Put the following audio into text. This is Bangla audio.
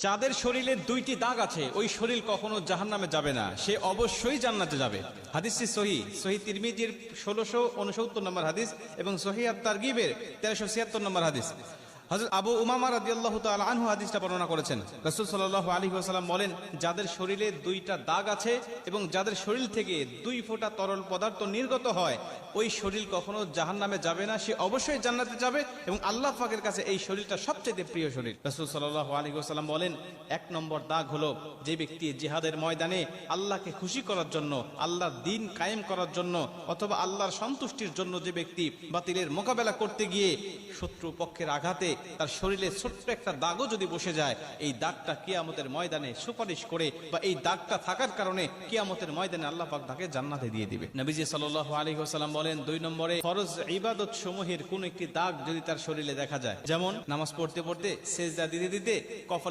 যাদের শরীরে দুইটি দাগ আছে ওই শরীর কখনো জাহান্নামে যাবে না, সে অবশ্যই জান্নাতে যাবে। হাদিসটি সহিহ তিরমিজির 1669 নম্বর হাদিস এবং সহিহ আত-তারগিবের 1376 নম্বর হাদিস। হযরত আবু উমামা রাদিয়াল্লাহু তাআলা আনহু হাদিসটা বর্ণনা করেছেন। রাসূল সাল্লাল্লাহু আলাইহি ওয়াসাল্লাম বলেন, যাদের শরীরে দুইটা দাগ আছে এবং যাদের শরীর থেকে 2 ফোঁটা তরল পদার্থ নির্গত হয় ওই শরীর কখনো জাহান্নামে যাবে না, সে অবশ্যই জান্নাতে যাবে এবং আল্লাহ পাকের কাছে এই শরীরটা সবচেয়ে প্রিয় শরীর। রাসূল সাল্লাল্লাহু আলাইহি ওয়াসাল্লাম বলেন, 1 নম্বর দাগ হলো যে ব্যক্তি জিহাদের ময়দানে আল্লাহকে খুশি করার জন্য, আল্লাহর দ্বীন কায়েম করার জন্য অথবা আল্লাহর সন্তুষ্টির জন্য যে ব্যক্তি বাতিলের মোকাবেলা করতে গিয়ে শত্রু পক্ষের আঘাতে তার শরীরে ছোট্ট একটা দাগও যদি বসে যায়, এই দাগটা কিয়ামতের ময়দানে সুপারিশ করে বা এই দাগটা থাকার কারণে কিয়ামতের ময়দানে আল্লাহ পাক তাকে জান্নাতে দিয়ে দিবে। নবীজি সাল্লাল্লাহু আলাইহি ওয়াসাল্লাম বলেন, 2 নম্বরে ফরজ ইবাদত সমূহের কোন একটি দাগ যদি তার শরীরে দেখা যায়, যেমন নামাজ পড়তে পড়তে সেজদা দিতে দিতে কপালে